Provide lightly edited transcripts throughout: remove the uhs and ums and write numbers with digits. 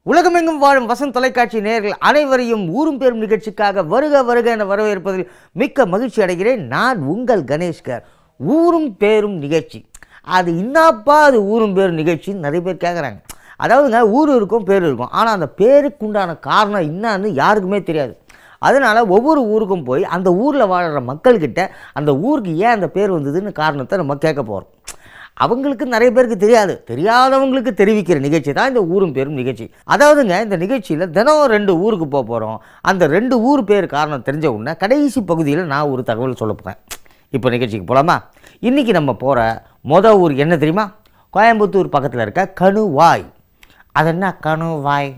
உலகமெங்கும் வாழும் வசந்த் தொலைக்காட்சி நேயர்கள் அனைவரையும் ஊரும் பேரும் நிகழ்ச்சிக்காக வருக வருக என வரவேற்பதில் மிக்க மகிழ்ச்சி அடைகிறேன். நான் உங்கள் கணேஷ்கர். ஊரும் பேரும் நிகழ்ச்சி அது இன்னாப்பா அது ஊரும் பேரும் நிகழ்ச்சின்னு நிறைய பேர் கேட்குறாங்க. அதாவதுங்க ஊர் இருக்கும் பேர் இருக்கும், ஆனால் அந்த பேருக்கு உண்டான காரணம் என்னான்னு யாருக்குமே தெரியாது. அதனால் ஒவ்வொரு ஊருக்கும் போய் அந்த ஊரில் வாழ்கிற மக்கள்கிட்ட அந்த ஊருக்கு ஏன் அந்த பேர் வந்ததுன்னு காரணத்தை நம்ம கேட்க போகிறோம். அவங்களுக்கு நிறைய பேருக்கு தெரியாது, தெரியாதவங்களுக்கு தெரிவிக்கிற நிகழ்ச்சி தான் இந்த ஊரும் பேரும் நிகழ்ச்சி. அதாவதுங்க இந்த நிகழ்ச்சியில் தினம் 2 ஊருக்கு போக போகிறோம். அந்த 2 ஊர் பேர் காரணம் தெரிஞ்ச உடனே கடைசி பகுதியில் நான் ஒரு தகவல் சொல்ல போகிறேன். இப்போ நிகழ்ச்சிக்கு போகலாமா? இன்றைக்கி நம்ம போகிற மொதல் ஊர் என்ன தெரியுமா? கோயம்புத்தூர் பக்கத்தில் இருக்க கணுவாய். அது என்ன கணுவாய்?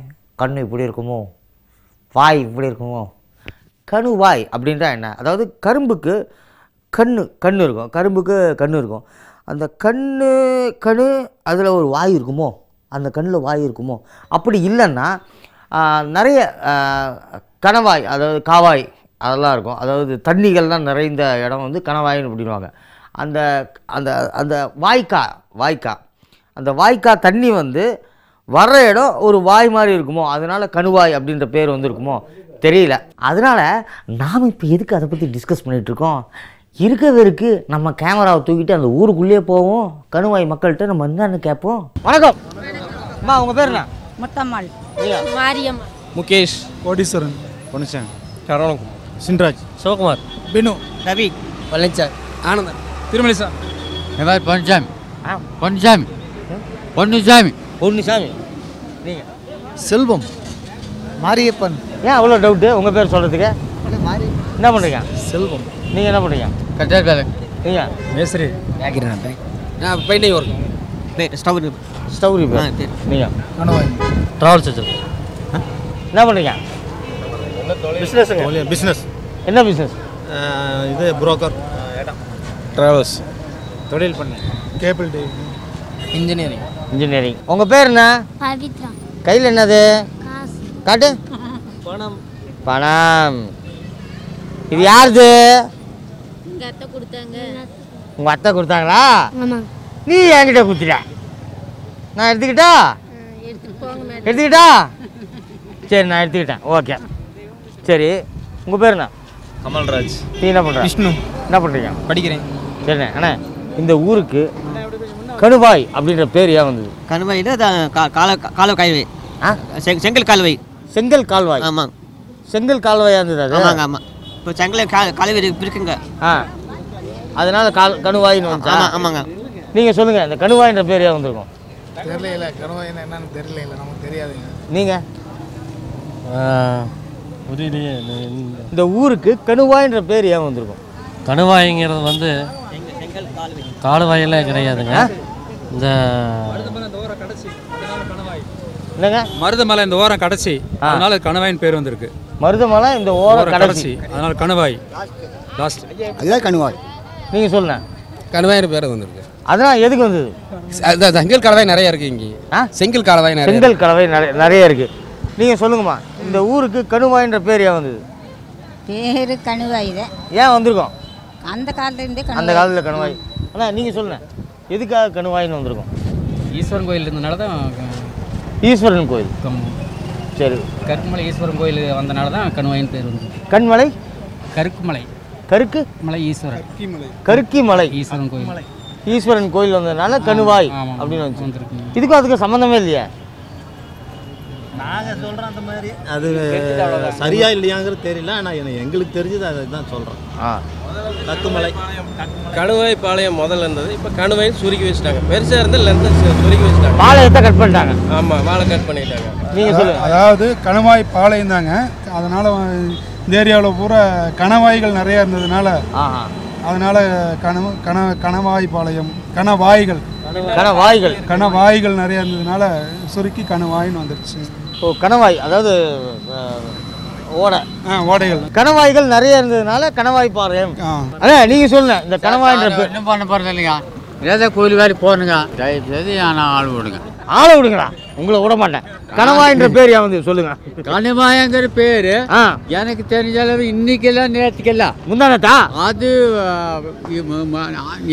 கண்ணு இப்படி இருக்குமோ, வாய் இப்படி இருக்குமோ? கணுவாய் அப்படின்றா என்ன? அதாவது கரும்புக்கு கண்ணு இருக்கும், கரும்புக்கு கண்ணு இருக்கும். அந்த கணு அதில் ஒரு வாய் இருக்குமோ, அந்த கண்ணில் வாய் இருக்குமோ? அப்படி இல்லைன்னா நிறைய கணவாய், அதாவது காவாய் அதெல்லாம் இருக்கும். அதாவது தண்ணிகள்லாம் நிறைந்த இடம் வந்து கணவாயின்னு அப்படின்வாங்க. அந்த அந்த அந்த வாய்க்கா அந்த வாய்க்கா தண்ணி வந்து வர்ற இடம் ஒரு வாய் மாதிரி இருக்குமோ, அதனால் கணுவாய் அப்படின்ற பேர் வந்து இருக்குமோ தெரியல. அதனால் நாம் இப்போ எதுக்கு அதை பற்றி டிஸ்கஸ் பண்ணிகிட்ருக்கோம்? இருக்கவருக்கு நம்ம கேமராவை தூக்கிட்டு அந்த ஊருக்குள்ளேயே போவோம். கணுவாய் மக்கள்கிட்ட நம்ம என்னன்னு கேட்போம். வணக்கம் அம்மா, உங்கள் பேர் என்ன? முத்தம்மாள், மாரியம்மா, முகேஷ், கோடீஸ்வரன், பொன்னிச்சாமி, சரவணன், சின்ராஜ், சிவகுமார், பினு, ரவி, பழனிசாமி, ஆனந்தன், திருமலை சார், எதாவது பொன்னிசாமி, நீங்கள் செல்வம், மாரியப்பன். ஏன் அவ்வளோ டவுட்டு உங்கள் பேர் சொல்கிறதுக்கு? என்ன பண்ணுறீங்க? செல்வம். நீங்கள் என்ன பண்ணுறீங்க? கட்டார் வேலை. நீங்கள் மேஸ்திரி. நான் பெயிண்டிங் ஒர்க், ஸ்டவ் ரிப்பேர். நீங்கள் கணுவாய், ட்ராவல்ஸ் வச்சு. என்ன பண்ணுறீங்க? பிஸ்னஸ். என்ன பிஸ்னஸ்? இது புரோக்கர், ட்ராவல்ஸ், தொழில் பண்ண, கேபிள் டிவி, இன்ஜினியரிங். உங்கள் பேர் என்ன? பவித்ரா. கையில் என்னது? காசு. காட்டு. பணம். இது யாருது? அத்தை கொடுத்தாங்க. உங்கள் அத்தை கொடுத்தாங்களா? ஆமாம். நீ என்கிட்ட கொடுத்துட்ட, நான் எடுத்துக்கிட்டா? எடுத்துக்கிட்டா? சரி, நான் எடுத்துக்கிட்டேன். ஓகே, சரி. உங்கள் பேர் என்ன? கமல்ராஜ். நீ என்ன பண்ணுற? விஷ்ணு. என்ன பண்ணுறீங்க? படிக்கிறேன். சரிண்ணே. அண்ணா, இந்த ஊருக்கு கணுவாய் அப்படின்ற பேர் ஏன் வந்தது? கணுவாயில் கால்வாய், செங்கல் கால்வாய். செங்கல் கால்வாய். ஆமாம், செங்கல் கால்வாயாக இருந்தது அது. ஆமாங்க. ஆமாம், இப்போ செங்கல் கால்வாய் இருக்குங்க. அதனால கணுவாயின்னு வந்துச்சா? ஆமாம், ஆமாங்க. நீங்கள் சொல்லுங்கள், இந்த கணுவாயின்ற பேர் ஏன் வந்திருக்கும்? தெரியல, கணுவாய்னா என்னன்னு தெரியல, நமக்கு தெரியாதுங்க. நீங்கள் புரியலையே. இந்த ஊருக்கு கணுவாயின்ற பேர் ஏன் வந்திருக்கும்? கணுவாய்ங்கிறது வந்து கால்வாயெல்லாம் கிடையாதுங்க. இந்த என்னங்க? மருதமலை இந்த ஓரம் கடைசி, அதனால கணுவாயின் பேர் வந்திருக்கு. மருதமலை இந்த ஓரம் கடைசி, அதனால கணுவாய் லாஸ்ட். அதுதான் கணுவாய். நீங்கள் சொல்லுங்க. கணுவாயின் பேர் வந்திருக்கு. அதனால் எதுக்கு வந்தது? அதுதான் செங்கல் கால்வாய் நிறைய இருக்குது இங்கே. செங்கல் கால்வாய் நிறைய, செங்கல் கால்வாய் நிறைய இருக்குது. நீங்கள் சொல்லுங்கம்மா, இந்த ஊருக்கு கணுவாயின்ற பேர் ஏன் வந்தது? பேரு கணுவாய் தான். ஏன் வந்திருக்கோம்? அந்த காலத்துலேருந்தே அந்த காலத்தில் கணுவாய். ஆனால் நீங்கள் சொல்லுங்கள், எதுக்காக கணுவாயின்னு வந்திருக்கோம்? ஈஸ்வரன் கோயில் இருந்தனால தான். ஈஸ்வரன் கோயில். சரி. கருக்குமலை ஈஸ்வரன் கோயில் வந்தனால தான் கணுவாயின் பேர் வந்து. கண்மலை, கருக்குமலை, கருக்கு மலை ஈஸ்வரன், கருக்கி மலை, ஈஸ்வரன் கோயில். ஈஸ்வரன் கோயில் வந்ததுனால கணுவாய் அப்படின்னு வந்துருக்கு. இதுக்கும் அதுக்கு சம்மந்தமே இல்லையா? நாங்கள் சொல்கிறோம் அந்த மாதிரி. அது சரியா இல்லையாங்கிறது தெரியல, ஆனால் எங்களுக்கு தெரிஞ்சது அதை தான் சொல்கிறோம். கக்குமலை, கணுவாய் பாளையம் முதல்ல இருந்தது. இப்போ கணுவாய் சுருக்கி வச்சுட்டாங்க. பெருசாக இருந்தால் லென்த்தை சுருக்கி வச்சுட்டாங்க. பாளையத்தை கட் பண்ணிட்டாங்க. ஆமாம், வாழை கட் பண்ணிட்டாங்க. நீங்கள் சொல்லுங்கள். அதாவது கணுவாய் பாளையம் தாங்க. அதனால் இந்த ஏரியாவில் பூரா கணவாய்கள் நிறையா இருந்ததுனால, அதனால் கணவாய் பாளையம், கணவாய்கள் நிறையா இருந்ததுனால சுருக்கி கணுவாயின்னு வந்துடுச்சு. ஓ, கணவாய். அதாவது ஓடை ஓடைகள் கணவாய்கள் நிறைய இருந்ததுனால கணவாய் பாளையம். அதான் நீங்கள் சொல்லுங்க இந்த கணவாய்ன்ற பேர். என்ன பண்ண போகிறது இல்லைங்க, ஏதோ கோயில் வேலை போகணுங்க, தயவுசெய்து ஆனால் ஆள் விடுங்க. ஆளை விடுங்களா, உங்களை விட மாட்டேன். கணவாய்ன்ற பேர் ஏன் வந்து சொல்லுங்க. கணவாயங்கிற பேர் எனக்கு தெரிஞ்ச அளவு இன்னைக்கெல்லாம் நேற்றுக்கெல்லாம் முந்தானத்தா அது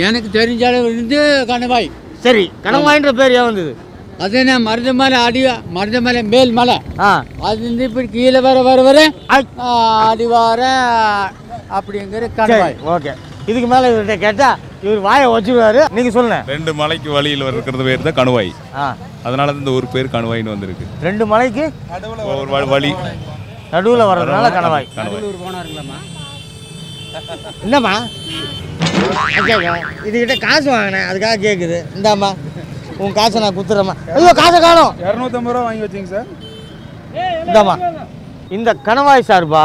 எனக்கு தெரிஞ்ச அளவு இருந்து கணவாய். சரி, கணவாய்ன்ற பேர் ஏன் வந்தது? அது என்ன மருதமலை மருதமலை மேல் மலை, அது வந்து இப்படி கீழே வர அடிவார அப்படிங்கிற கணவாய். ஓகே, இதுக்கு மேலே இவர்கிட்ட கேட்டா இவர் வாயை வச்சுருவாரு. நீங்க சொல்லுங்க. 2 மலைக்கு வழியில் இருக்கிறது பேர் தான் கணுவாய். அதனால இந்த ஒரு பேர் கணுவாயின்னு வந்திருக்கு. 2 மலைக்கு ஒரு வழி நடுவில் வர்றதுனால கணவாய். என்னம்மா இதுகிட்ட காசு வாங்கினேன், அதுக்காக கேட்குது. இந்தாம்மா உன் காசை நான் குத்துறேம்மா. ஐயோ காசை காணும். 250 ரூபா வாங்கி வச்சிங்க சார். இந்தாம்மா இந்த கணவாய் சார்பா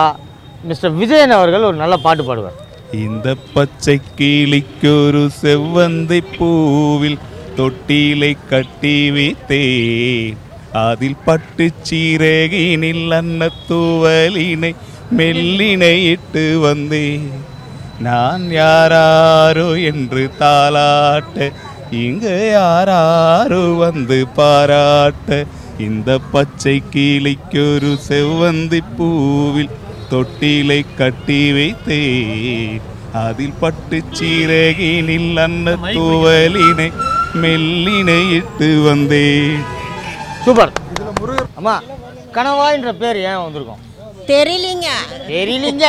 மிஸ்டர் விஜயன் அவர்கள் ஒரு நல்ல பாட்டு பாடுவார். இந்த பச்சை கிளிக்கொரு செவ்வந்தை பூவில் தொட்டிலை கட்டி வைத்தேன், அதில் பட்டு சீரகினில் அன்னத்தூவலினை மெல்லினை இட்டு வந்தேன், நான் யாராரோ என்று தாளாட்ட இங்கு யாராரோ வந்து பாராட்ட, இந்த பச்சை கிளிக்கொரு செவ்வந்தி பூவில் தொட்டிலை கட்டி வைத்தேன், அதில் பட்டு சீரகினில் அன்னத்தூவலினை மெல்லினை இட்டு வந்தேன். சூப்பர். அம்மா கணவாய்ன்ற பேர் ஏன் வந்திருக்கோம்? தெரியலீங்க. தெரியலீங்க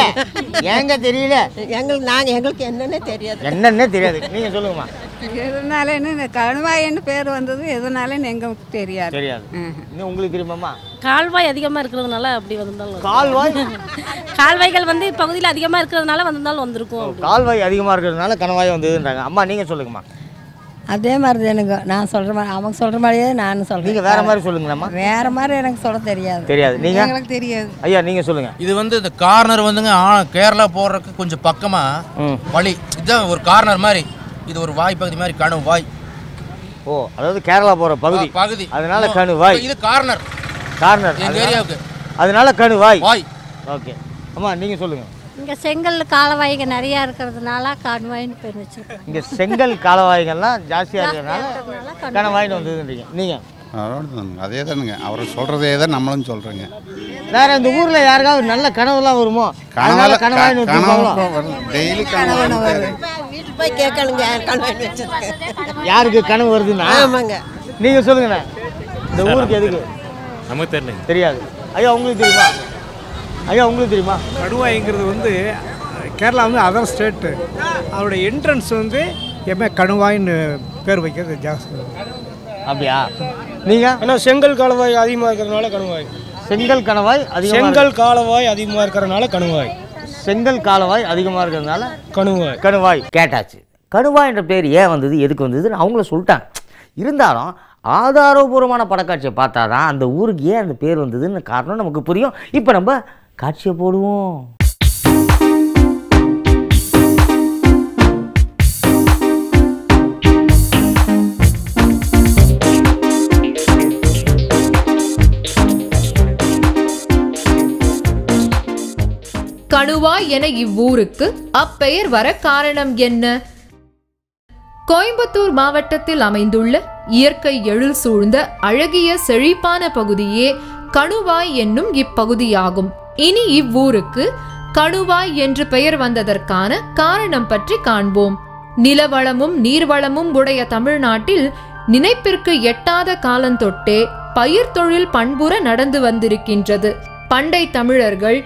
ஏங்க தெரியல? எங்களுக்கு என்னன்னே தெரியாது. என்னன்னே தெரியாது. நீங்க சொல்லுங்கம்மா. எதனால என்ன கணவாயின்னு பேர் வந்தது எதனாலன்னு எங்களுக்கு தெரியாது. தெரியாது. இன்னும் உங்களுக்கு தெரியுமாம்மா? கால்வாய் அதிகமாக இருக்கிறதுனால அப்படி வந்திருந்தாலும். கால்வாய் கால்வாய்கள் வந்து பகுதியில் அதிகமாக இருக்கிறதுனால வந்திருந்தாலும் வந்திருக்கும். கால்வாய் அதிகமாக இருக்கிறதுனால கணவாய் வந்ததுன்றாங்க. அம்மா நீங்கள் சொல்லுங்கம்மா. அதே மாதிரி எனக்கு நான் சொல்கிற மாதிரி அவங்க சொல்கிற மாதிரியே நான் சொல்கிறேன். நீங்கள் வேறு மாதிரி சொல்லுங்கம்மா. வேறு மாதிரி எனக்கு சொல்ல தெரியாது. தெரியாது. நீங்கள் எங்களுக்கு தெரியாது. ஐயா நீங்கள் சொல்லுங்கள். இது வந்து இந்த கார்னர் வந்துங்க கேரளா போடுறதுக்கு கொஞ்சம் பக்கமாக வழி, இதுதான் ஒரு கார்னர் மாதிரி, இது ஒரு வாய் பகுதி மாதிரி கணுவாய். ஓ, அதாவது கேரளா போகிற பகுதி அதனால கணுவாய். இது கார்னர் எங்கள் ஏரியாவுக்கு, அதனால கணுவாய் வாய். ஓகே அம்மா நீங்கள் சொல்லுங்கள். இங்கே செங்கல் காலவாய்கள் நிறையா இருக்கிறதுனால கணுவாயின்னு பேர் வச்சுருக்கோம். இங்கே செங்கல் காலவாய்கள்லாம் ஜாஸ்தியாக இருக்கிறதுனால கணவாயின்னு வந்ததுன்றீங்க. நீங்கள் அதே தானுங்க, அவர் சொல்கிறதே தான் நம்மளும் சொல்கிறேங்க. வேற இந்த ஊரில் யாருக்காவது நல்ல கனவுலாம் வருமோ? அதனால கணவாயின்னு டெய்லி கனவு வீட்டுக்கு போய் கேட்கணுங்க கணவாயின்னு வச்சுருக்கேன். யாருக்கு கனவு வருதுன்னா? ஆமாங்க. நீங்கள் சொல்லுங்கண்ணே, இந்த ஊருக்கு எதுக்கு? நமக்கு தெரியல. தெரியாது. ஐயா உங்களுக்கு தெரியுமா? ஐயா உங்களுக்கு தெரியுமா? கணுவாய்ங்கிறது வந்து கேரளா வந்து அதர் ஸ்டேட்டு, அவருடைய என்ட்ரன்ஸ் வந்து எப்பவுமே கணுவாயின்னு பேர் வைக்கிறது ஜாஸ்தி. அப்படியா? நீங்கள் ஏன்னா செங்கல் காலவாய் அதிகமாக இருக்கிறதுனால கணுவாய். செங்கல் கணவாய் அதிகமாக செங்கல் காலவாய் அதிகமாக இருக்கிறதுனால கணுவாய். செங்கல் காலவாய் அதிகமாக இருக்கிறதுனால கணுவாய். கணுவாய் கேட்டாச்சு. கணுவாய் என்ற பேர் ஏன் வந்தது, எதுக்கு வந்ததுன்னு அவங்கள சொல்லிட்டாங்க. இருந்தாலும் ஆதாரபூர்வமான படக்காட்சியை பார்த்தா தான் அந்த ஊருக்கு ஏன் அந்த பேர் வந்ததுன்னு காரணம் நமக்கு புரியும். இப்போ நம்ம காட்சியை போடுவோம். கணுவாய் என இவ்வூருக்கு அப்பெயர் வர காரணம் என்ன? கோயம்புத்தூர் மாவட்டத்தில் அமைந்துள்ள இயற்கை எழில் சூழ்ந்த அழகிய செழிப்பான பகுதியே கணுவாய் என்னும் இப்பகுதியாகும். இனி இவ்வூருக்கு கணுவாய் என்று பெயர் வந்ததற்கான காரணம் பற்றி காண்போம். நிலவளமும் நீர்வளமும் உடைய தமிழ்நாட்டில் நினைப்பிற்கு எட்டாத காலந்தொட்டே பயிர் தொழில் பண்புற நடந்து வந்திருக்கின்றது. பண்டை தமிழர்கள்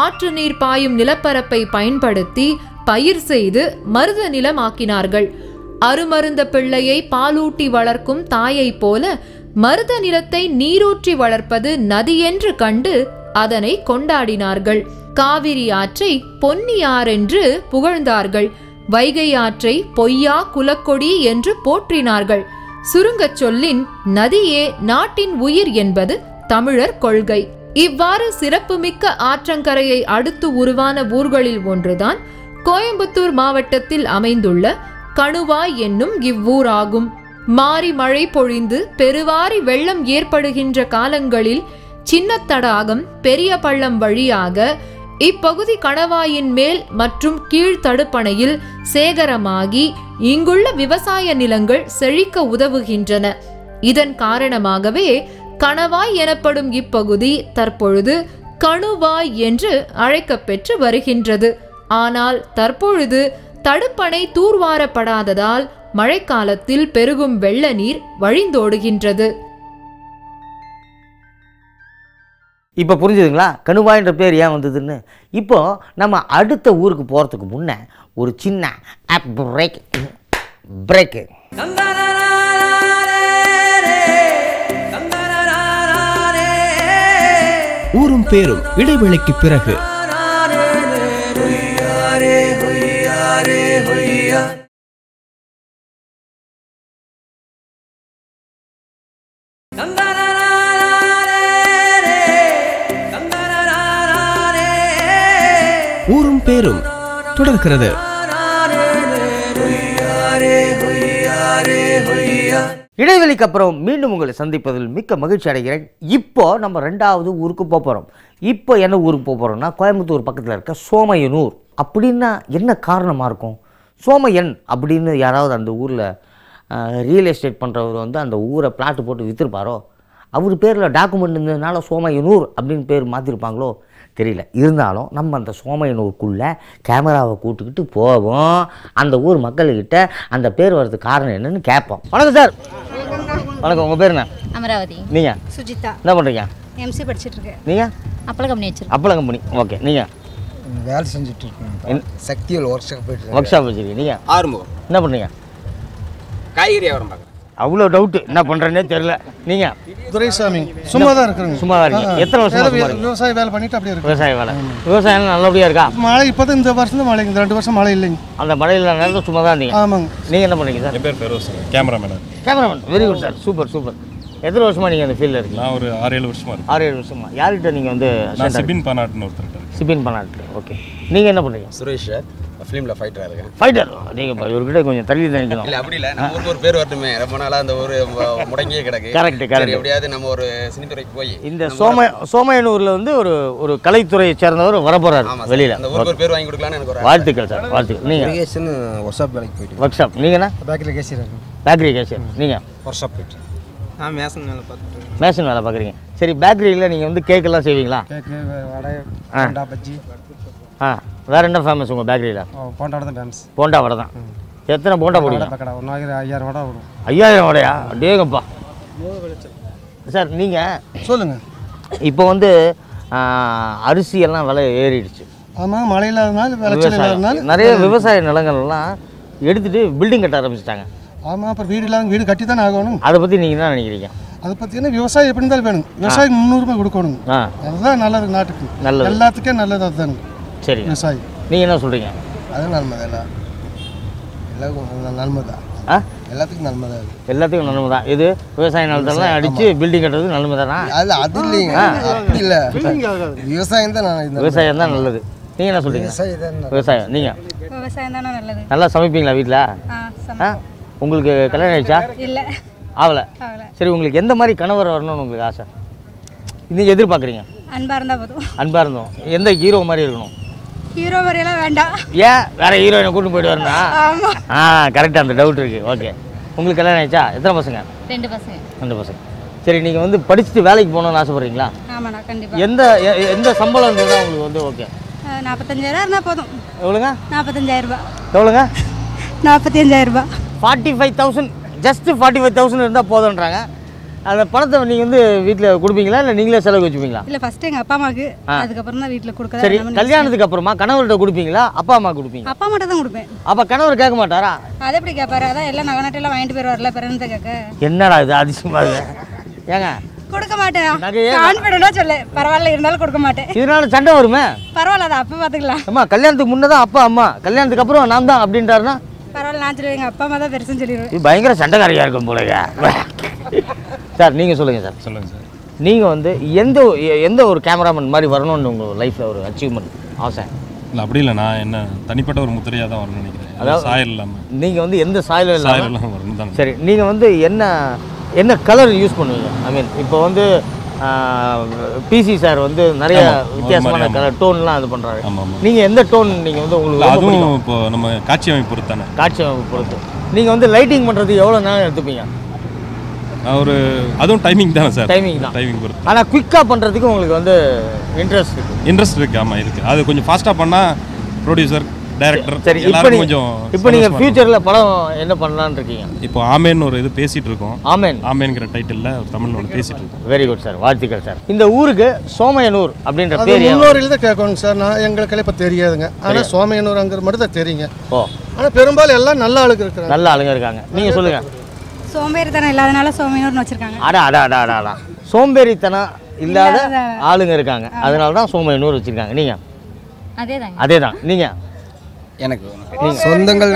ஆற்று நீர் பாயும் நிலப்பரப்பை பயன்படுத்தி பயிர் செய்து மருத நிலமாக்கினார்கள். அருமருந்த பிள்ளையை பாலூட்டி வளர்க்கும் தாயை போல மருத நிலத்தை நீரூற்றி வளர்ப்பது நதி என்று கண்டு அதனை கொண்டாடினார்கள். காவிரி ஆற்றை பொன்னி ஆறென்று புகழ்ந்தார்கள். வைகை ஆற்றை பொய்யா குலக்கொடி என்று போற்றினார்கள். சுருங்கச் சொல்லின் நதியே நாட்டின் உயிர் என்பது தமிழர் கொள்கை. இவ்வாறு சிறப்புமிக்க ஆற்றங்கரையை அடுத்து உருவான ஊர்களில் ஒன்றுதான் கோயம்புத்தூர் மாவட்டத்தில் அமைந்துள்ள கணுவாய் என்னும் இவ்வூராகும். மாறி மழை பொழிந்து பெருவாரி வெள்ளம் ஏற்படுகின்ற காலங்களில் சின்ன தடாகம் பெரிய பள்ளம் வழியாக இப்பகுதி கணவாயின் மேல் மற்றும் கீழ் தடுப்பணையில் சேகரமாகி இங்குள்ள விவசாய நிலங்கள் செழிக்க உதவுகின்றன. இதன் காரணமாகவே கணவாய் எனப்படும் இப்பகுதி தற்பொழுது கணுவாய் என்று அழைக்கப்பெற்று வருகின்றது. ஆனால் தற்பொழுது தடுப்பணை தூர்வாரப்படாததால் மழைக்காலத்தில் பெருகும் வெள்ள நீர் வழிந்தோடுகின்றது. இப்போ புரிஞ்சுதுங்களா கணுவாய்ன்ற பேர் ஏன் வந்ததுன்னு? இப்போ நம்ம அடுத்த ஊருக்கு போகிறதுக்கு முன்னே ஒரு சின்ன பிரேக்கு. ஊரும் பேரும் இடைவேளைக்கு பிறகு. ஊரும் பேரும் தொடர்கிறது. இடைவெளிக்கு அப்புறம் மீண்டும் உங்களை சந்திப்பதில் மிக்க மகிழ்ச்சி அடைகிறேன். இப்போ நம்ம 2வது ஊருக்கு போகிறோம். இப்போ என்ன ஊருக்கு போகிறோம்னா கோயம்புத்தூர் பக்கத்தில் இருக்க சோமையனூர். அப்படின்னா என்ன காரணமாக இருக்கும்? சோமையன் அப்படின்னு யாராவது அந்த ஊரில் ரியல் எஸ்டேட் பண்ணுறவர் வந்து அந்த ஊரை பிளாட்டு போட்டு விற்றுருப்பாரோ, அவர் பேரில் டாக்குமெண்ட் இருந்ததுனால சோமையனூர் அப்படின்னு பேர் மாற்றிருப்பாங்களோ தெரியல. இருந்தாலும் நம்ம அந்த சோமையனூருக்குள்ளே கேமராவை கூட்டுக்கிட்டு போவோம். அந்த ஊர் மக்கள்கிட்ட அந்த பேர் வர்றதுக்கு காரணம் என்னன்னு கேட்போம். வணக்கம் சார். வணக்கம். உங்கள் பேர் என்ன? அமராவதி. நீங்கள்? சுஜிதா. என்ன பண்ணுறீங்க? எம்சி படிச்சுட்டு இருக்கேன். நீங்கள்? அப்பள கம்பெனி வச்சிருக்கேன். அப்பள கம்பெனி. ஓகே. நீங்கள்? வேலை செஞ்சுட்டு இருக்கேன். சக்தியில் ஒர்க் ஷாப் போயிட்டு. ஒர்க் ஷாப் வச்சுருக்கீங்க. நீங்கள்? ஆறுமுகம். என்ன பண்ணுறீங்க? காய்கறி வியாபாரம் பார்க்குறேன். அவ்வளோ டவுட்டு என்ன பண்ணுறேன்னே தெரியல. நீங்கள்? துரைசாமி. சும்மா தான் இருக்கிறேங்க. சும்மா தான் இருக்கீங்க. எத்தனை வருஷம்? விவசாய வேலை பண்ணிட்டு அப்படியே இருக்கு. விவசாய வேலை. விவசாயம் நல்லபடியாக இருக்கா? மழை இப்போ தான் இந்த வருஷம் தான் மழை. இந்த 2 வருஷம் மழை இல்லைங்க. அந்த மழையில் நேரத்தில் சும்மா தான் இருந்தீங்க. ஆமாங்க. நீங்கள் என்ன பண்ணுறீங்க சார்? என் பேர் Feroz, cameraman. Cameraman. Very good sir. Super super. எத்தனை வருஷமாக நீங்கள் அந்த ஃபீல்டில் இருக்கீங்க? நான் ஒரு 6-7 வருஷமாக இருக்கேன். 6-7 வருஷமா. யார்கிட்ட நீங்கள் வந்து? சிபின் பனாட்னு ஒருத்தர். சிபின் பனாட். ஓகே. நீங்கள் என்ன பண்ணுறீங்க? சுரேஷ் ஃபிலிமில் ஃபைட்டராக இருக்கேன். ஃபைட்டர். நீங்கள் இவர்கிட்ட கொஞ்சம் தள்ளி தான் நிற்கணும். இல்லை அப்படி இல்லை, நம்ம ஒரு பேர் வரட்டுமே. ரொம்ப நாளாக அந்த ஒரு முடங்கியே கிடக்கு. Correct correct. எப்படியாவது நம்ம ஒரு சினித்துறைக்கு போய் இந்த சோமையனூரில் வந்து ஒரு கலைத்துறையை சேர்ந்தவர் வரப்போறாரு வெளியில். அந்த ஊருக்கு ஒரு பேர் வாங்கி கொடுக்கலான்னு எனக்கு ஒரு வாழ்த்துக்கள் சார். வாழ்த்துக்கள். நீங்கள்? ஒர்க் ஷாப் வேலைக்கு போயிட்டு. Workshop. நீங்கண்ணா? பேக்கரி கேஷியர் இருக்கேன். Bakery cashier. நீங்கள்? ஒர்க் ஷாப் போயிட்டு. நான் மேசன் வேலை பார்த்துட்டு. மேசன் வேலை பார்க்குறீங்க. சரி, பேக்கரியில் நீங்கள் வந்து கேக்கெல்லாம் செய்வீங்களா? கேக்கு, வடை, போண்டா, பஜ்ஜி. வேறு என்ன ஃபேமஸ் உங்கள் பேக்கரியில்? போண்டா வடை தான் ஃபேமஸ். போண்டா வடை தான். எத்தனை போண்டா போடுவீங்க? ஒரு நாளைக்கு 5000 வடை வரும். 5000 வடையா? டேங்கப்பா. சார் நீங்கள் சொல்லுங்கள். இப்போ வந்து அரிசி எல்லாம் விலை ஏறிடுச்சு. ஆமாம், மழை இல்லாதனால விளைச்சல் இல்லாதனால நிறைய விவசாய நிலங்கள்லாம் எடுத்துகிட்டு பில்டிங் கட்ட ஆரம்பிச்சிட்டாங்க. ஆமாம், அப்புறம் வீடு இல்லாத வீடு கட்டி தானே ஆகணும். அதை பற்றி நீங்கள் என்ன நினைக்கிறீங்க? அதை பற்றினா விவசாயம் எப்படி இருந்தாலும் வேணும். விவசாயம் முன்னுரிமை கொடுக்கணும். அதுதான் நல்லது நாட்டுக்கு. நல்லது. எல்லாத்துக்கும் நல்லது அதுதானே. சரி, விவசாயம். நீங்கள் என்ன சொல்கிறீங்க? அதுவும் நன்மை தான். எல்லாருக்கும் நன்மை தான். எல்லாத்துக்கும் நன்மை தான். எல்லாத்துக்கும் நன்மை தான். இது விவசாய நிலத்தெல்லாம் அடித்து பில்டிங் கட்டுறது நன்மை தானா? அது இல்லைங்க, அப்படி இல்லை. விவசாயம் தான். விவசாயம் தான் நல்லது. நீங்கள் என்ன சொல்கிறீங்க? விவசாயம். நீங்கள்? விவசாயம் தானே நல்லது. நல்லா சமைப்பீங்களா வீட்டில்? உங்களுக்கு கல்யாணம் ஆயிடுச்சா? இல்லை, ஆகலை. சரி, உங்களுக்கு எந்த மாதிரி கணவர் வரணும்னு உங்களுக்கு ஆசை? நீங்கள் எதிர்பார்க்குறீங்க? அன்பாக இருந்தால் போதும். அன்பாக இருந்தோம். எந்த ஹீரோ மாதிரி இருக்கணும்? ஹீரோ வரையெல்லாம் வேண்டாம். ஏன் வேற ஹீரோயினை கூட்டு போயிட்டு வரணும்னா? கரெக்டாக அந்த டவுட் இருக்குது. ஓகே. உங்களுக்கு கல்யாணம் ஆயிடுச்சா? எத்தனை பசங்க? 2 பசங்க. 2 பசங்க. சரி, நீங்கள் வந்து படிச்சுட்டு வேலைக்கு போகணுன்னு ஆசைப்படுறீங்களா? ஆமாண்ணா, கண்டிப்பாக. எந்த சம்பளம் இருந்ததுன்னா உங்களுக்கு வந்து ஓகே? 45,000 இருந்தால் போதும். எவ்வளோங்க? 45,000 ரூபாய். எவ்வளோங்க? 45,000 ரூபாய். 45,000. ஜஸ்ட் 45,000 இருந்தால் போதுன்றாங்க. அந்த பணத்தை நீங்கள் வந்து வீட்டில் கொடுப்பீங்களா இல்லை நீங்களே செலவு வச்சுப்பீங்களா? இல்லை, ஃபஸ்ட்டு எங்கள் அப்பா அம்மாவுக்கு, அதுக்கப்புறம் தான் வீட்டில் கொடுக்க. சரி, கல்யாணத்துக்கு அப்புறமா கணவர்கிட்ட கொடுப்பீங்களா அப்பா அம்மா கொடுப்பீங்க? அப்பா அம்மா தான் கொடுப்பேன். அப்போ கணவர் கேட்க மாட்டாரா? அதை எப்படி கேட்பாரு? அதான் எல்லாம் நகை நட்டெல்லாம் வாங்கிட்டு போயிடுவார்ல, பிறந்த கேட்க. என்னடா இது அதிசயமா இருக்கு. ஏங்க கொடுக்க மாட்டேன். கான்ஃபிடென்ட்டா சொல்லு. பரவாயில்ல, இருந்தாலும் கொடுக்க மாட்டேன். இதனால சண்டை வருமே? பரவாயில்ல, அதை அப்போ பார்த்துக்கலாம். அம்மா கல்யாணத்துக்கு முன்னே தான் அப்பா அம்மா, கல்யாணத்துக்கு அப்புறம் நான் தான் அப்படின்றாருன்னா பரவாயில்ல, நான் சொல்லுவேன் எங்கள் அப்பா அம்மா தான் பெருசுன்னு சொல்லிடுவேன். இது பயங்கர சண்டைக்காரியாக இருக்கும் போலங்க. சார், நீங்கள் சொல்லுங்கள் சார். சொல்லுங்கள் சார். நீங்கள் வந்து எந்த ஒரு கேமராமேன் மாதிரி வரணும்னு உங்கள் லைஃப்பில் ஒரு அச்சீவ்மெண்ட் ஆசை? இல்லை, அப்படி இல்லை. நான் என்ன தனிப்பட்ட ஒரு முத்திரையாக தான் வரணும்னு நினைக்கிறேன். அதாவது சாயல் இல்லாமல். நீங்கள் வந்து எந்த சாயலும் இல்லாமல் வரணும் தான். சரி, நீங்கள் வந்து என்ன கலர் யூஸ் பண்ணுவீங்க? ஐ மீன் இப்போ வந்து பிசி சார் வந்து நிறைய வித்தியாசமான கலர் டோன்லாம் இது பண்ணுறாரு. நீங்கள் எந்த டோன் நீங்கள் வந்து உங்களுக்கு அதுவும் இப்போ நம்ம காட்சி அமைப்பு பொறுத்து தானே? காட்சி அமைப்பு பொறுத்து. நீங்கள் வந்து லைட்டிங் பண்ணுறது எவ்வளோ நேரம் எடுத்துப்பீங்க? ஒரு அதுவும் டைமிங் தானே சார்? டைமிங் தான். டைமிங் பொறுத்து. ஆனால் குயிக்காக பண்ணுறதுக்கு உங்களுக்கு வந்து இன்ட்ரெஸ்ட் இருக்குது. ஆமாம் இருக்குது. அது கொஞ்சம் ஃபாஸ்ட்டாக பண்ணால் ப்ரொடியூசர் டைரக்டர் சரி. இப்போ நீங்கள் ஃபியூச்சரில் படம் என்ன பண்ணலான்னு இருக்கீங்க? இப்போ ஆமேன் ஒரு இது பேசிகிட்டு இருக்கோம். ஆமேன்கிற டைட்டிலில் தமிழில் ஒன்று பேசிகிட்டு இருக்கோம். வெரி குட் சார், வாழ்த்துக்கள் சார். இந்த ஊருக்கு சோமையனூர் அப்படின்ற பேர் முன்னோரில் தான் கேட்கணும் சார். நான் எங்களுக்கெல்லாம் இப்போ தெரியாதுங்க. ஆனால் சோமையனூருங்கிற மட்டும் தான் தெரியுங்க. ஆனால் பெரும்பாலும் எல்லாம் நல்ல ஆளுங்க இருக்காங்க. நல்ல ஆளுங்க இருக்காங்க. நீங்கள் சொல்லுங்கள். சோம்பேறித்தனம் இல்லாதனால சோமையனூர்னு வச்சுருக்காங்க. அடா சோம்பேறித்தனம் இல்லாத ஆளுங்க இருக்காங்க, அதனால தான் சோமையனூர் வச்சுருக்காங்க. நீங்கள் அதே தான். நீங்கள் எனக்கு சொந்தங்கள்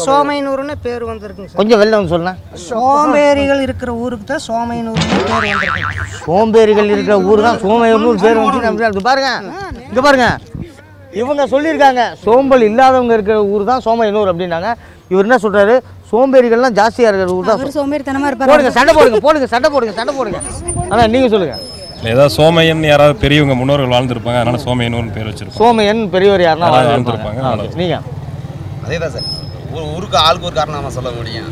சோமையனூர்னு பேர் வந்திருக்கு. கொஞ்சம் வெளில வந்து சொல்லலாம். சோம்பேறிகள் இருக்கிற ஊருக்கு தான் சோமையனூர் பேர் வந்திருக்கு. சோம்பேறிகள் இருக்கிற ஊர் தான் சோமையனூர் பேர் வந்து பாருங்க. இங்கே பாருங்க, இவங்க சொல்லியிருக்காங்க சோம்பல் இல்லாதவங்க இருக்கிற ஊர் தான் சோமையனூர் அப்படின்னாங்க. இவர் என்ன சொல்றாரு? சோம்பேறிகள்லாம் ஜாஸ்தியாக இருக்கிற ஊர் தான். சோம்பேறித்தனமாக இருப்பாரு. போடுங்க சண்டை போடுங்க. ஆனால் நீங்கள் சொல்லுங்கள். ஏதாவது சோமையன் யாராவது பெரியவங்க முன்னோர்கள் வாழ்ந்துருப்பாங்க, அதனால சோமையனூர்னு பேர் வச்சிருக்கோம். சோமையன் பெரியவர் யாருன்னா வாழ்ந்துருப்பாங்க. நீங்கள் அதே தான் சார். ஊருக்கு ஆளுக்கு ஒரு காரணம் சொல்ல முடியும்.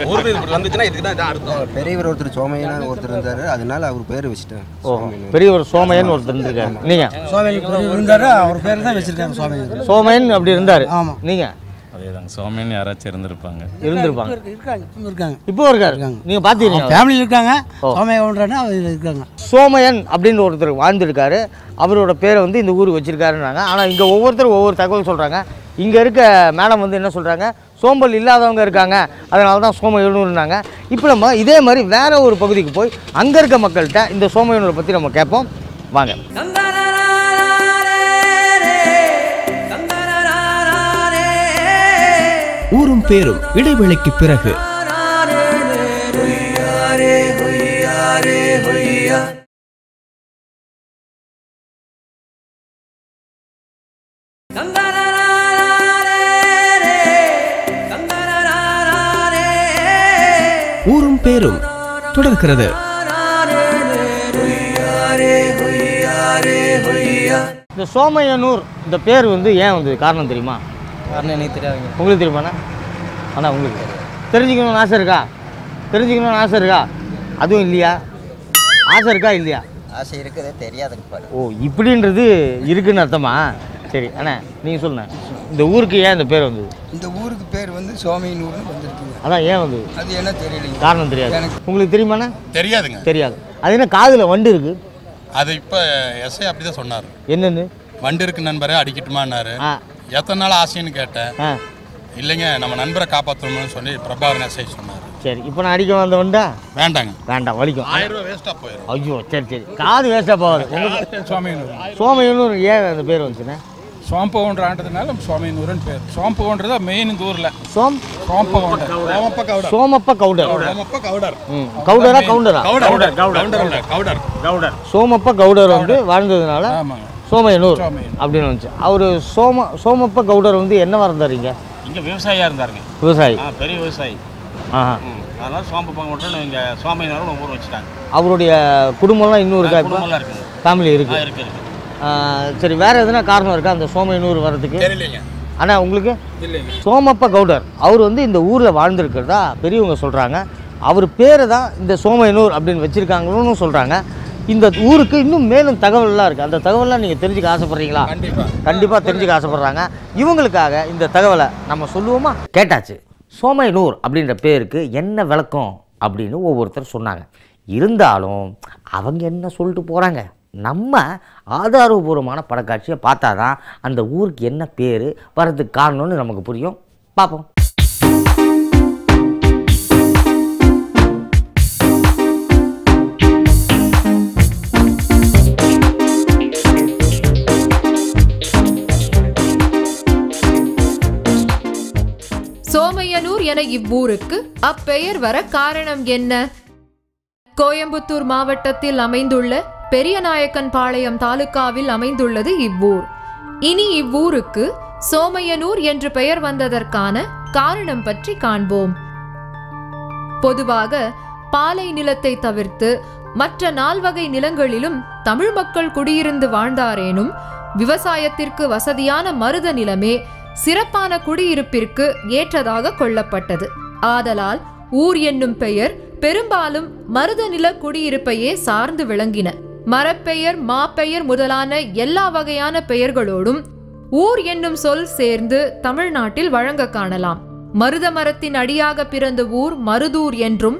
ஊருக்கு இப்படி வந்துச்சுன்னா இதுக்கு தான் அர்த்தம். பெரியவர் ஒருத்தர் சோமையன் ஒருத்தர் இருந்தார், அதனால அவர் பேர் வச்சுட்டேன். பெரியவர் சோமையன் ஒருத்தர் இருக்காரு. நீங்கள் சோமையன் இருந்தாரு, அவர் பேர் தான் வச்சிருக்காங்க. சோமையன் அப்படி இருந்தார். ஆமாம். நீங்கள் அதேதாங்க. சோமையன் யாராச்சும் இருந்திருப்பாங்க. இப்போ இருக்காரு. நீங்கள் பார்த்தீங்க ஃபேமிலியில் இருக்காங்க. இருக்காங்க. சோமையன் அப்படின்னு ஒருத்தர் வாழ்ந்துருக்காரு. அவரோட பேரை வந்து இந்த ஊருக்கு வச்சிருக்காருன்னாங்க. ஆனால் இங்கே ஒவ்வொருத்தரும் ஒவ்வொரு தகவல் சொல்கிறாங்க. இங்கே இருக்க மேடம் வந்து என்ன சொல்கிறாங்க? சோம்பல் இல்லாதவங்க இருக்காங்க, அதனால தான் சோமையனூர்னாங்க. இப்போ நம்ம இதே மாதிரி வேற ஒரு பகுதிக்கு போய் அங்கே இருக்க மக்கள்கிட்ட இந்த சோமையனூரை பற்றி நம்ம கேட்போம். வாங்க. ஊரும் பேரும் இடைவேளைக்கு பிறகு. ஊரும் பேரும் தொடர்கிறது. இந்த சோமையனூர் இந்த பேர் வந்து ஏன் வந்து காரணம் தெரியுமா? காரணம் எனக்கு தெரியாதுங்க. உங்களுக்கு தெரியுமாண்ணா? ஆனால் உங்களுக்கு தெரிஞ்சுக்கணும்னு ஆசை இருக்கா? அதுவும் இல்லையா? ஆசை இருக்கா இல்லையா? ஆசை இருக்குது, தெரியாதுங்க. ஓ, இப்படின்றது இருக்குன்னு அர்த்தமா? சரி அண்ணா, நீங்கள் சொல்லுங்க. இந்த ஊருக்கு ஏன் இந்த பேர் வந்தது? இந்த ஊருக்கு பேர் வந்து சோமையனூர்னு வந்திருக்குங்க. அதான் ஏன் வந்து? அது என்ன தெரியல. காரணம் தெரியாது. உங்களுக்கு தெரியுமாண்ணா? தெரியாதுங்க. தெரியாது. அது என்ன காதில் வண்டு இருக்கு? அது இப்போ எஸ்ஐ அப்படி தான் சொன்னார். என்னன்னு? வண்டு இருக்கு நண்பரே, அடிக்கட்டுமான்னாரு. எத்தனை நாள் ஆசைன்னு கேட்டேன். இல்லைங்க, நம்ம நண்பரை காப்பாற்றணும்னு சொல்லி பிரபாகரன் எஸ்ஐ சொன்னார். சரி, இப்போ நான் அடிக்க வந்த வண்டா? வேண்டாங்க. வேண்டாம், வலிக்கும். 1000 ரூபா வேஸ்ட்டாக போயிடும். ஐயோ, சரி காது வேஸ்ட்டாக போகாது. சோமையனூர் ஏன் அந்த பேர் வந்துச்சுண்ணே? சோம்பகவுண்டர் ஆண்டதுனால சோமையனூர்னு பேர். சோம்பகவுண்டர் தான் மெயின் இந்த ஊரில். சோமப்ப கவுடர். சோமப்ப கவுடர் வந்து வாழ்ந்ததுனால சோமையனூர் அப்படின்னு வந்துச்சு. அவர் சோமப்ப கவுடர் வந்து என்னவா இருந்தாருங்க? இங்கே விவசாயியாக இருந்தாருங்க. விவசாயி, பெரிய விவசாயி. அதனால சோமப்ப கவுடர் இங்கே சோமையனூர் ஊர் வச்சுட்டாங்க. அவருடைய குடும்பம்லாம் இன்னும் இருக்கா? குடும்பம்லாம் இருக்குங்க. ஃபேமிலி இருக்கு. சரி, வேற எதுனா காரணம் இருக்கா அந்த சோமையனூர் வர்றதுக்கு? அண்ணா உங்களுக்கு? சோமப்ப கவுடர் அவர் வந்து இந்த ஊரில் வாழ்ந்துருக்கிறதா பெரியவங்க சொல்கிறாங்க. அவர் பேரை தான் இந்த சோமையனூர் அப்படின்னு வச்சுருக்காங்களோன்னு சொல்கிறாங்க. இந்த ஊருக்கு இன்னும் மேலும் தகவல்லாம் இருக்குது. அந்த தகவலாம் நீங்கள் தெரிஞ்சுக்க ஆசைப்பட்றீங்களா? கண்டிப்பாக தெரிஞ்சுக்க ஆசைப்பட்றாங்க. இவங்களுக்காக இந்த தகவலை நம்ம சொல்லுவோமா? கேட்டாச்சு. சோமையனூர் அப்படின்ற பேருக்கு என்ன விளக்கம் அப்படின்னு ஒவ்வொருத்தர் சொன்னாங்க. இருந்தாலும் அவங்க என்ன சொல்லிட்டு போகிறாங்க? நம்ம ஆதாரபூர்வமான படக்காட்சியை பார்த்தா தான் அந்த ஊருக்கு என்ன பேர் வர்றதுக்கு காரணம்னு நமக்கு புரியும். பார்ப்போம். சோமையனூர் என இவ்வூருக்கு அப்பெயர் வர காரணம் என்ன? கோயம்புத்தூர் மாவட்டத்தில் அமைந்துள்ள பெரியநாயக்கன்பாளையம் தாலுகாவில் அமைந்துள்ளது இவ்வூர். இனி இவ்வூருக்கு சோமையனூர் என்று பெயர் வந்ததற்கான காரணம் பற்றி காண்போம். பொதுவாக பாலை நிலத்தை தவிர்த்து மற்ற 4 வகை நிலங்களிலும் தமிழ் மக்கள் குடியிருந்து வாழ்ந்தாரேனும் விவசாயத்திற்கு வசதியான மருத நிலமே சிறப்பான குடியிருப்பிற்கு ஏற்றதாக கொள்ளப்பட்டது. ஆதலால் ஊர் என்னும் பெயர் பெரும்பாலும் மருத நில குடியிருப்பையே சார்ந்து விளங்கின. மரப்பெயர், மாப்பெயர் முதலான எல்லா வகையான பெயர்களோடும் ஊர் என்னும் சொல் சேர்ந்து தமிழ்நாட்டில் வழங்க காணலாம். மருத மரத்தின் அடியாக பிறந்த ஊர் மருதூர் என்றும்,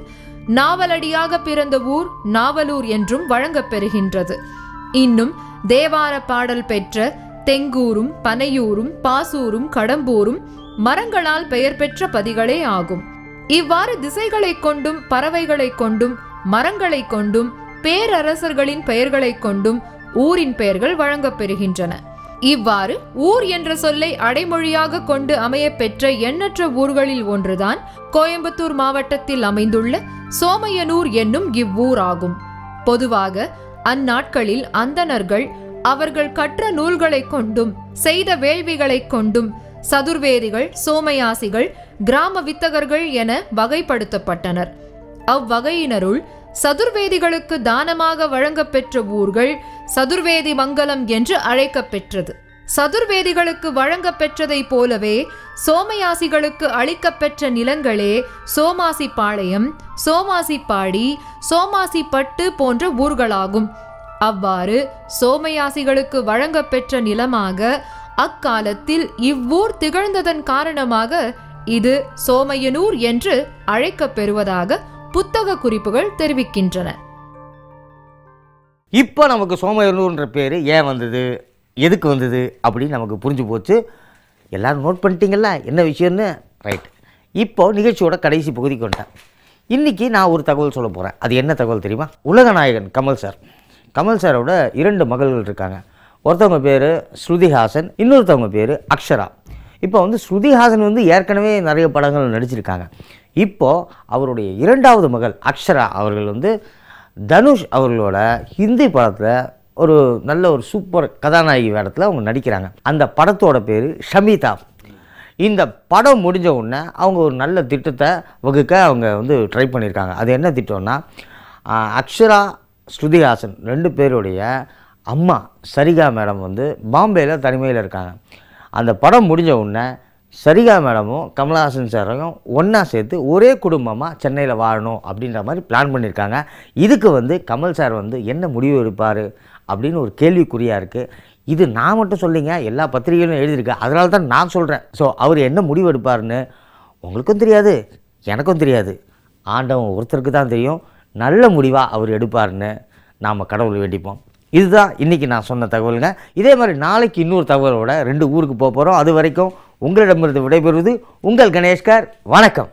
நாவலடியாக பிறந்த ஊர் நாவலூர் என்றும் வழங்கப் பெறுகின்றது. இன்னும் தேவார பாடல் பெற்ற தெங்கூரும் பனையூரும் பாசூரும் கடம்பூரும் மரங்களால் பெயர் பெற்ற பதிகளே ஆகும். இவ்வாறு திசைகளை கொண்டும் பறவைகளை கொண்டும் மரங்களை கொண்டும் பேரரசர்களின் பெயர்களை கொண்டும் ஊரின் பெயர்கள் வழங்கப் பெறுகின்றன. இவ்வாறு ஊர் என்ற சொல்லை அடைமொழியாக கொண்டு அமைய பெற்ற எண்ணற்ற ஊர்களில் ஒன்றுதான் கோயம்புத்தூர் மாவட்டத்தில் அமைந்துள்ள சோமையனூர் என்னும் இவ்வூர் ஆகும். பொதுவாக அந்நாட்களில் அந்தணர்கள் அவர்கள் கற்ற நூல்களை கொண்டும் செய்த வேள்விகளை கொண்டும் சதுர்வேதிகள், சோமயாசிகள், கிராம வித்தகர்கள் என வகைப்படுத்தப்பட்டனர். அவ்வகையினருள் சதுர்வேதிகளுக்கு தானமாக வழங்கப் பெற்ற ஊர்கள் சதுர்வேதி மங்கலம் என்று அழைக்கப் பெற்றது. சதுர்வேதிகளுக்கு வழங்கப் பெற்றதை போலவே சோமயாசிகளுக்கு அளிக்கப்பெற்ற நிலங்களே சோமாசிப்பாளையம், சோமாசிப்பாடி, சோமாசிப்பட்டு போன்ற ஊர்களாகும். அவ்வாறு சோமயாசிகளுக்கு வழங்கப் பெற்ற நிலமாக அக்காலத்தில் இவ்வூர் திகழ்ந்ததன் காரணமாக இது சோமையனூர் என்று அழைக்கப் பெறுவதாக புத்தக குறிப்புகள் தெரிவிக்கின்றன. இப்போ நமக்கு சோமையனூர்ன்ற பேர் ஏன் வந்தது, எதுக்கு வந்தது அப்படின்னு நமக்கு புரிஞ்சு போச்சு. எல்லோரும் நோட் பண்ணிட்டீங்களா என்ன விஷயம்னு? ரைட். இப்போது நிகழ்ச்சியோட கடைசி பகுதிக்கு வந்துட்டேன். இன்றைக்கி நான் ஒரு தகவல் சொல்ல போகிறேன். அது என்ன தகவல் தெரியுமா? உலகநாயகன் கமல் சார். கமல் சாரோட 2 மகள்கள் இருக்காங்க. ஒருத்தவங்க பேர் ஸ்ருதிஹாசன், இன்னொருத்தவங்க பேர் அக்ஷரா. இப்போ ஸ்ருதிஹாசன் ஏற்கனவே நிறைய படங்கள் நடிச்சிருக்காங்க. இப்போது அவருடைய 2வது மகள் அக்ஷரா அவர்கள் தனுஷ் அவர்களோட ஹிந்தி படத்தில் ஒரு நல்ல ஒரு சூப்பர் கதாநாயகி வேடத்தில் அவங்க நடிக்கிறாங்க. அந்த படத்தோட பேர் ஷமிதா. இந்த படம் முடிஞ்ச உடனே அவங்க ஒரு நல்ல திட்டத்தை வகுக்க அவங்க ட்ரை பண்ணியிருக்காங்க. அது என்ன திட்டம்னா, அக்ஷரா ஸ்ருதிஹாசன் 2 பேருடைய அம்மா சரிகா மேடம் பாம்பேயில் தனிமையில் இருக்காங்க. அந்த படம் முடிஞ்ச உடனே சரிகா மேடமும் கமல்ஹாசன் சாரையும் ஒன்றா சேர்த்து ஒரே குடும்பமாக சென்னையில் வாழணும் அப்படின்ற மாதிரி பிளான் பண்ணியிருக்காங்க. இதுக்கு கமல் சார் என்ன முடிவு எடுப்பார் அப்படின்னு ஒரு கேள்விக்குறியாக இருக்குது. இது நான் மட்டும் சொல்லிங்க, எல்லா பத்திரிகைகளும் எழுதியிருக்கேன். அதனால தான் நான் சொல்கிறேன். ஸோ அவர் என்ன முடிவு எடுப்பார்னு உங்களுக்கும் தெரியாது, எனக்கும் தெரியாது. ஆண்டவன் ஒருத்தருக்கு தான் தெரியும். நல்ல முடிவாக அவர் எடுப்பார்னு நாம் கடவுள் வேண்டிப்போம். இதுதான் இன்றைக்கி நான் சொன்ன தகவலுங்க. இதே மாதிரி நாளைக்கு இன்னொரு தகவலோட 2 ஊருக்கு போக போகிறோம். அது வரைக்கும் உங்களிடமிருந்து விடைபெறுவது உங்கள் கணேஷ்கர். வணக்கம்.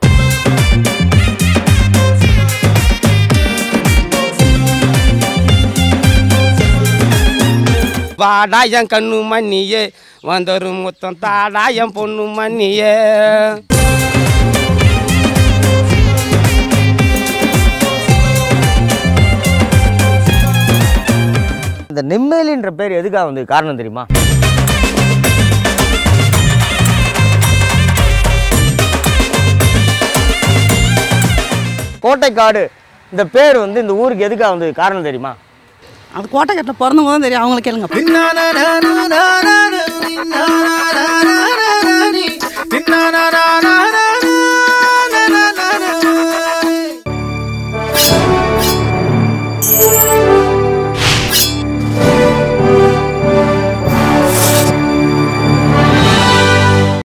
வாடாயம் கண்ணு மண்ணியே வந்தரும் மொத்தம் தாடாயம் பொண்ணு மண்ணியே. இந்த நெம்மேலின்ற பேர் எதுக்காக காரணம் தெரியுமா? கோட்டைக்காடு இந்த பேர் இந்த ஊருக்கு எதுக்காக காரணம் தெரியுமா? அது கோட்டைக்காட்டில் பிறந்தவங்க தான் தெரியும், அவங்களுக்கு கேளுங்க.